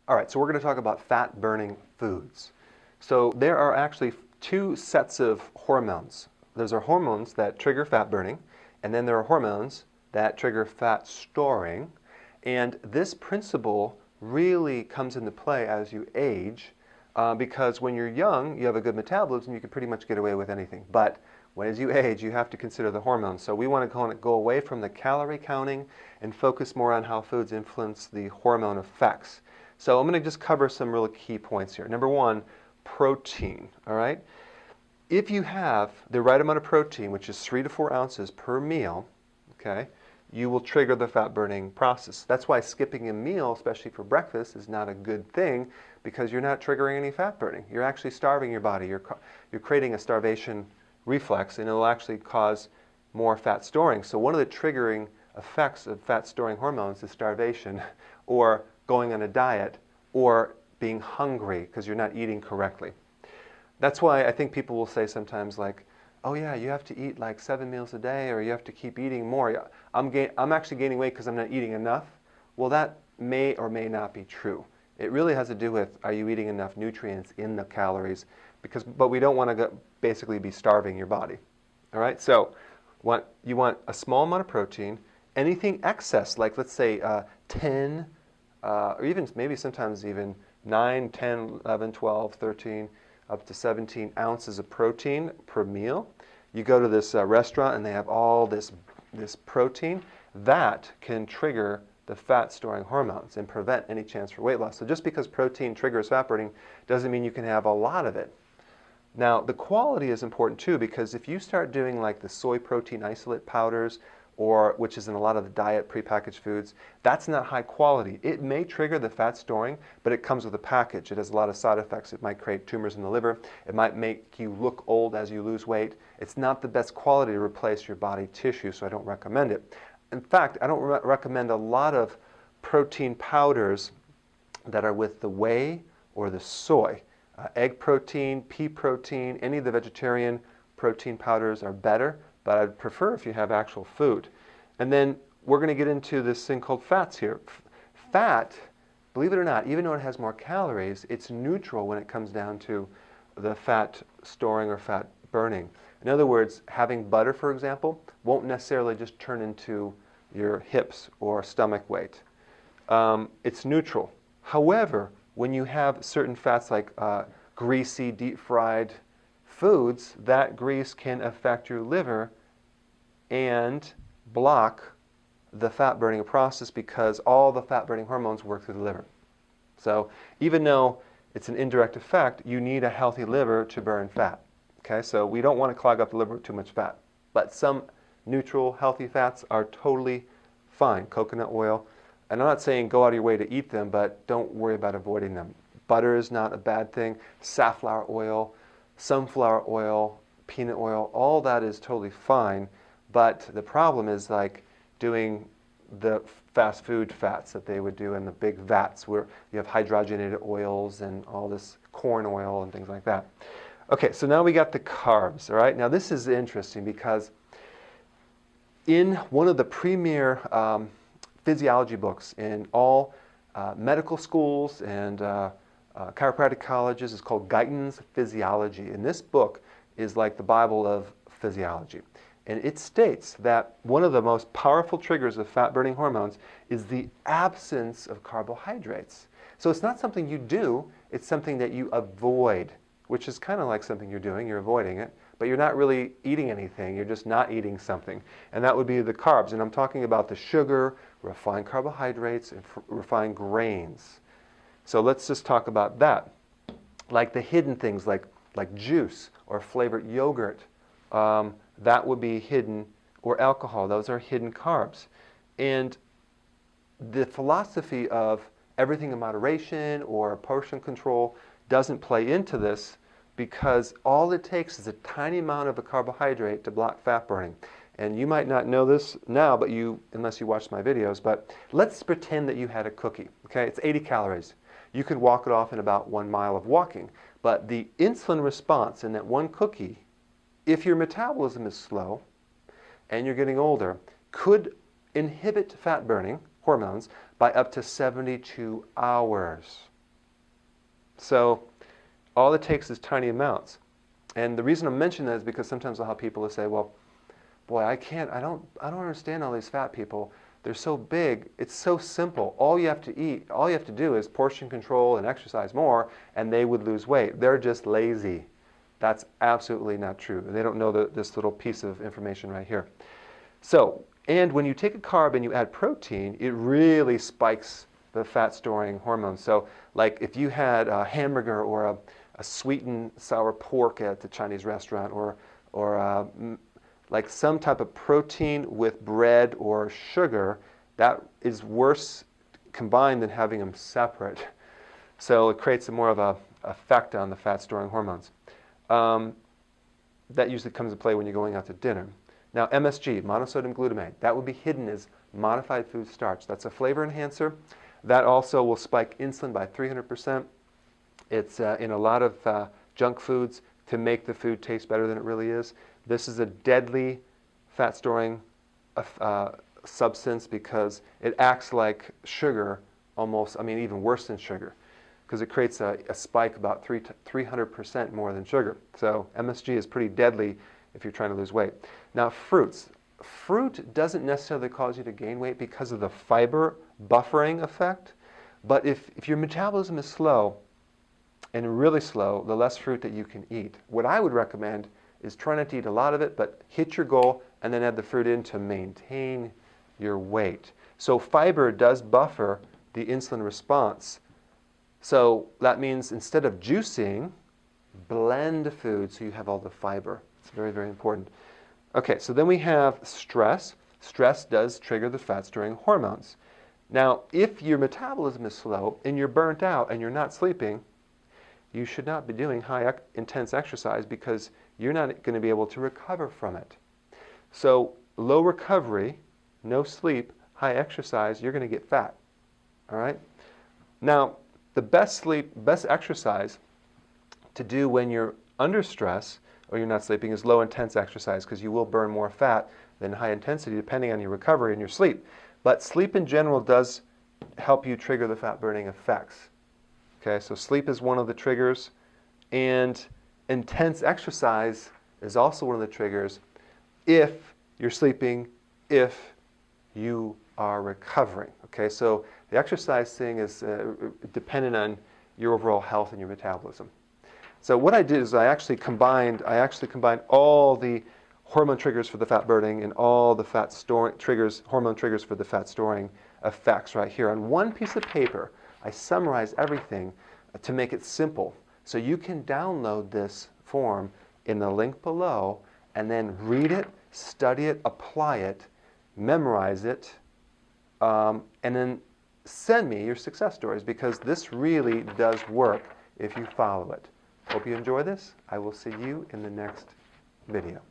All right, so we're going to talk about fat-burning foods. So there are actually two sets of hormones. There's our hormones that trigger fat burning, and then there are hormones that trigger fat storing. And this principle really comes into play as you age, because when you're young, you have a good metabolism, you can pretty much get away with anything. But as you age, you have to consider the hormones. So we want to go away from the calorie counting and focus more on how foods influence the hormone effects. So I'm going to just cover some really key points here. Number one, protein, all right? If you have the right amount of protein, which is 3 to 4 ounces per meal, okay, you will trigger the fat burning process. That's why skipping a meal, especially for breakfast, is not a good thing, because you're not triggering any fat burning. You're actually starving your body. You're creating a starvation reflex, and it'll actually cause more fat storing. So one of the triggering effects of fat storing hormones is starvation, or going on a diet, or being hungry because you're not eating correctly. That's why I think people will say sometimes like, oh yeah, you have to eat like 7 meals a day, or you have to keep eating more. I'm actually gaining weight because I'm not eating enough. Well, that may or may not be true. It really has to do with, are you eating enough nutrients in the calories? But we don't want to basically be starving your body. All right, so you want a small amount of protein. Anything excess, like let's say 10, or even maybe sometimes even 9, 10, 11, 12, 13, up to 17 ounces of protein per meal. You go to this restaurant and they have all this protein. That can trigger the fat-storing hormones and prevent any chance for weight loss. So just because protein triggers fat burning doesn't mean you can have a lot of it. Now, the quality is important too, because if you start doing like the soy protein isolate powders, which is in a lot of the diet prepackaged foods, that's not high quality. It may trigger the fat storing, but it comes with a package. It has a lot of side effects. It might create tumors in the liver. It might make you look old as you lose weight. It's not the best quality to replace your body tissue, so I don't recommend it. In fact, I don't recommend a lot of protein powders that are with the whey or the soy. Egg protein, pea protein, any of the vegetarian protein powders are better, but I'd prefer if you have actual food. And then we're going to get into this thing called fats here. Fat, believe it or not, even though it has more calories, it's neutral when it comes down to the fat storing or fat burning. In other words, having butter, for example, won't necessarily just turn into your hips or stomach weight. It's neutral. However, when you have certain fats like greasy, deep-fried foods, that grease can affect your liver and block the fat-burning process, because all the fat-burning hormones work through the liver. So even though it's an indirect effect, you need a healthy liver to burn fat. Okay, so we don't want to clog up the liver with too much fat. But some neutral, healthy fats are totally fine. Coconut oil. And I'm not saying go out of your way to eat them, but don't worry about avoiding them. Butter is not a bad thing. Safflower oil, sunflower oil, peanut oil, all that is totally fine. But the problem is like doing the fast food fats that they would do in the big vats where you have hydrogenated oils and all this corn oil and things like that. Okay, so now we got the carbs, all right? Now this is interesting because in one of the premier physiology books in all medical schools and chiropractic colleges is called Guyton's Physiology. And this book is like the Bible of physiology. And it states that one of the most powerful triggers of fat-burning hormones is the absence of carbohydrates. So it's not something you do, it's something that you avoid, which is kind of like something you're doing, you're avoiding it, but you're not really eating anything, you're just not eating something. And that would be the carbs. And I'm talking about the sugar, refined carbohydrates, and refined grains. So let's just talk about that. Like the hidden things like juice or flavored yogurt, that would be hidden, or alcohol, those are hidden carbs. And the philosophy of everything in moderation or portion control doesn't play into this, because all it takes is a tiny amount of a carbohydrate to block fat burning. And you might not know this now, but unless you watch my videos, but let's pretend that you had a cookie, okay? It's 80 calories. You could walk it off in about 1 mile of walking. But the insulin response in that one cookie, if your metabolism is slow and you're getting older, could inhibit fat burning hormones by up to 72 hours. So all it takes is tiny amounts. And the reason I'm mentioning that is because sometimes I'll have people who say, well, boy, I don't understand all these fat people. They're so big. It's so simple. All you have to do is portion control and exercise more, and they would lose weight. They're just lazy. That's absolutely not true. They don't know this little piece of information right here. So, and when you take a carb and you add protein, it really spikes the fat-storing hormones. So, like if you had a hamburger or a sweetened sour pork at the Chinese restaurant, or like some type of protein with bread or sugar, that is worse combined than having them separate. So it creates more of a effect on the fat-storing hormones. That usually comes into play when you're going out to dinner. Now MSG, monosodium glutamate, that would be hidden as modified food starch. That's a flavor enhancer. That also will spike insulin by 300%. It's in a lot of junk foods to make the food taste better than it really is. This is a deadly fat-storing substance because it acts like sugar almost, I mean even worse than sugar, because it creates a spike about 300% more than sugar. So MSG is pretty deadly if you're trying to lose weight. Now fruits. Fruit doesn't necessarily cause you to gain weight because of the fiber buffering effect, but if your metabolism is slow, and really slow, the less fruit that you can eat. What I would recommend is try not to eat a lot of it, but hit your goal and then add the fruit in to maintain your weight. So fiber does buffer the insulin response. So that means instead of juicing, blend food so you have all the fiber. It's very, very important. Okay, so then we have stress. Stress does trigger the fat-storing hormones. Now, if your metabolism is slow and you're burnt out and you're not sleeping, you should not be doing high intense exercise because you're not going to be able to recover from it. So low recovery, no sleep, high exercise, you're going to get fat. All right? Now, the best exercise to do when you're under stress or you're not sleeping is low intense exercise because you will burn more fat than high intensity depending on your recovery and your sleep. But sleep in general does help you trigger the fat burning effects. Okay, so sleep is one of the triggers, and intense exercise is also one of the triggers if you're sleeping, if you are recovering. Okay, so the exercise thing is dependent on your overall health and your metabolism. So what I did is I actually combined all the hormone triggers for the fat burning and all the fat storing triggers, hormone triggers for the fat storing effects right here on one piece of paper. I summarize everything to make it simple. So you can download this form in the link below and then read it, study it, apply it, memorize it, and then send me your success stories because this really does work if you follow it. Hope you enjoy this. I will see you in the next video.